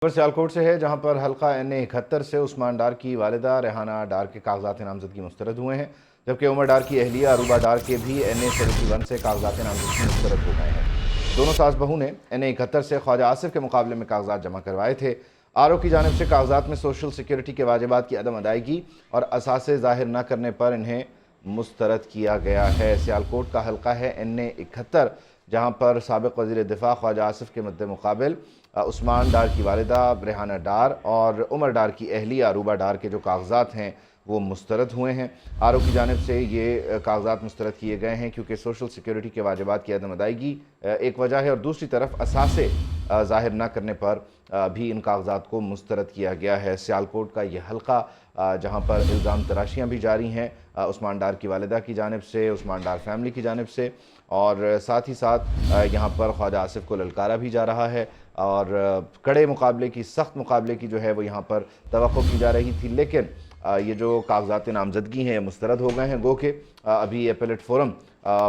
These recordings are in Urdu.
خبر سیالکوٹ سے ہے، جہاں پر حلقہ این اے 71 سے عثمان ڈار کی والدہ ریحانہ ڈار کے کاغذات نامزدگی مسترد ہوئے ہیں، جبکہ عمر ڈار کی اہلیہ عروبہ ڈار کے بھی این اے 71 سے کاغذات نامزدگی مسترد ہو گئے ہیں۔ دونوں ساس بہو نے این اے 71 سے خواجہ آصف کے مقابلے میں کاغذات جمع کروائے تھے۔ آر او کی جانب سے کاغذات میں سوشل سیکیورٹی کے واجبات کی عدم ادائیگی اور اثاثے ظاہر نہ کرنے پر انہیں مسترد کیا گیا ہے۔ سیالکوٹ کا حلقہ ہے این اے 71، جہاں پر سابق وزیر دفاع خواجہ آصف کے مد مقابل عثمان ڈار کی والدہ ریحانہ ڈار اور عمر ڈار کی اہلیہ عروبہ ڈار کے جو کاغذات ہیں وہ مسترد ہوئے ہیں۔ آر او کی جانب سے یہ کاغذات مسترد کیے گئے ہیں کیونکہ سوشل سیکیورٹی کے واجبات کی عدم ادائیگی ایک وجہ ہے، اور دوسری طرف اثاثے ظاہر نہ کرنے پر بھی ان کاغذات کو مسترد کیا گیا ہے۔ سیالکوٹ کا یہ حلقہ جہاں پر الزام تراشیاں بھی جاری ہیں عثمان ڈار کی والدہ کی جانب سے، عثمان ڈار فیملی کی جانب سے، اور ساتھ ہی ساتھ یہاں پر خواجہ آصف کو للکارا بھی جا رہا ہے، اور کڑے مقابلے کی، سخت مقابلے کی جو ہے وہ یہاں پر توقع کی جا رہی تھی، لیکن یہ جو کاغذات نامزدگی ہیں مسترد ہو گئے ہیں۔ گو کہ ابھی اپیلیٹ فورم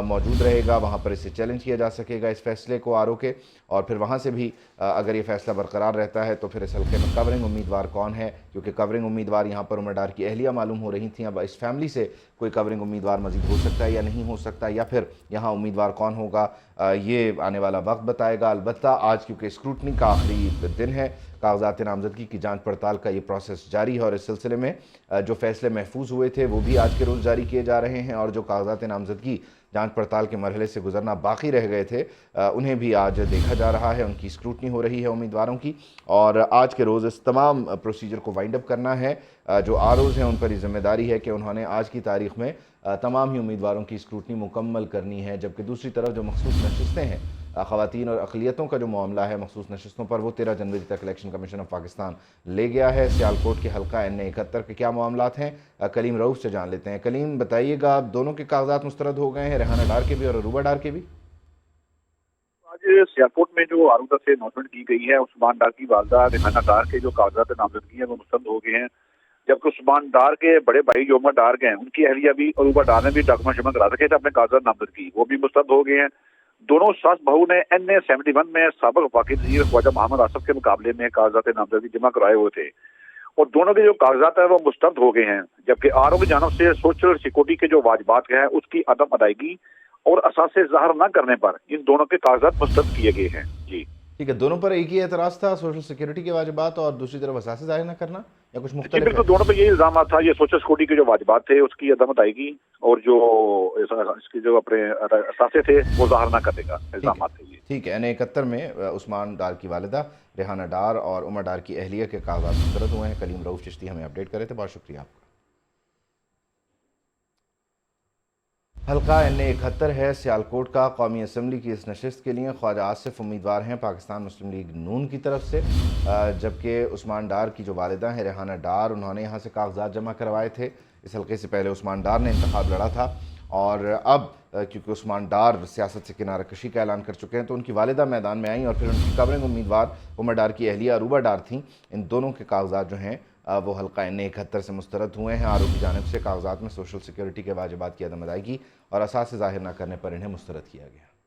موجود رہے گا، وہاں پر اسے چیلنج کیا جا سکے گا اس فیصلے کو آر او کے، اور پھر وہاں سے بھی اگر یہ فیصلہ برقرار رہتا ہے تو پھر اس حلقے میں کورنگ امیدوار کون ہے، کیونکہ کورنگ امیدوار یہاں پر عمر ڈار کی اہلیہ معلوم ہو رہی تھیں۔ اب اس فیملی سے کوئی کورنگ امیدوار مزید ہو سکتا ہے یا نہیں ہو سکتا، یا پھر یہاں امیدوار کون ہوگا یہ آنے والا وقت بتائے گا۔ البتہ آج کیونکہ اسکروٹنی کا آخری دن ہے، کاغذات نامزدگی کی جانچ پڑتال کا یہ پروسیس جاری ہے، اور اس سلسلے میں جو فیصلے محفوظ ہوئے تھے وہ بھی آج کے روز جاری کیے جا رہے ہیں، اور جو کاغذات نامزدگی جانچ پڑتال کے مرحلے سے گزرنا باقی رہ گئے تھے انہیں بھی آج دیکھا جا رہا ہے، ان کی اسکروٹنی ہو رہی ہے امیدواروں کی، اور آج کے روز اس تمام پروسیجر کو وائنڈ اپ کرنا ہے۔ جو آر اوز ہیں ان پر یہ ذمہ داری ہے کہ انہوں نے آج کی تاریخ میں تمام ہی امیدواروں کی اسکروٹنی مکمل کرنی ہے، جبکہ دوسری طرف جو مخصوص نشستیں ہیں خواتین اور اقلیتوں کا جو معاملہ ہے مخصوص نشستوں پر، وہ 13 جنوری تک الیکشن کمیشن آف پاکستان لے گیا ہے۔ سیالکوٹ کے حلقہ این اے 71 کے کیا معاملات ہیں، کلیم رؤف سے جان لیتے ہیں۔ کلیم، بتائیے گا، دونوں کے کاغذات مسترد ہو گئے ہیں، ریحانہ ڈار کے بھی اور عروبہ ڈار کے بھی؟ آج سیالکوٹ میں جو آروبہ سے اناؤنسمنٹ کی گئی ہے، عثمان ڈار کی والدہ ریحانہ ڈار کے جو کاغذات نامزدگی ہیں وہ مسترد ہو گئے ہیں، جبکہ عثمان ڈار کے بڑے بھائی جو عمر ڈار کے ہیں ان کی اہلیہ بھی عروبہ ڈار نے بھی ڈاکومنٹ جمع کرا رکھے تھے اپنے کاغذات نامزدگی، وہ بھی مسترد ہو گئے ہیں۔ دونوں ساس بہو نے این اے 71 میں سابق وفاقی وزیر خواجہ محمد آصف کے مقابلے میں کاغذات نامزدگی جمع کرائے ہوئے تھے، اور دونوں کے جو کاغذات ہیں وہ مسترد ہو گئے ہیں، جبکہ آر او کی جانب سے سوشل سیکورٹی کے جو واجبات ہیں اس کی عدم ادائیگی اور اثاثے ظاہر نہ کرنے پر ان دونوں کے کاغذات مسترد کیے گئے ہیں۔ جی ٹھیک ہے، دونوں پر ایک ہی اعتراض تھا، سوشل سیکیورٹی کے واجبات اور دوسری طرف اثاثے ظاہر نہ کرنا، یا کچھ جی مختلف ہے؟ بالکل، دونوں پہ یہی الزامات تھا، یہ سوشل سیکورٹی کے جو واجبات تھے اس کی عدم ادائیگی اور جو اس کے جو اپنے اثاثے تھے وہ ظاہر نہ کرنے کا الزامات تھے۔ ٹھیک ہے، این اے 71 میں عثمان ڈار کی والدہ ریحانہ ڈار اور عمر ڈار کی اہلیہ کے کاغذات مسترد ہوئے ہیں۔ کلیم رؤف چشتی ہمیں اپڈیٹ کرے تھے، بہت شکریہ آپ کا۔ حلقہ این اے 71 ہے سیالکوٹ کا۔ قومی اسمبلی کی اس نشست کے لیے خواجہ آصف امیدوار ہیں پاکستان مسلم لیگ نون کی طرف سے، جبکہ عثمان ڈار کی جو والدہ ہیں ریحانہ ڈار، انہوں نے یہاں سے کاغذات جمع کروائے تھے۔ اس حلقے سے پہلے عثمان ڈار نے انتخاب لڑا تھا، اور اب کیونکہ عثمان ڈار سیاست سے کنارہ کشی کا اعلان کر چکے ہیں تو ان کی والدہ میدان میں آئیں، اور پھر ان کی کورنگ امیدوار عمر ڈار کی اہلیہ عروبہ ڈار تھیں۔ ان دونوں کے کاغذات جو ہیں وہ حلقہ این اے 71 سے مسترد ہوئے ہیں۔ آر او کی جانب سے کاغذات میں سوشل سیکیورٹی کے واجبات کی عدم ادائیگی اور اثاثے ظاہر نہ کرنے پر انہیں مسترد کیا گیا۔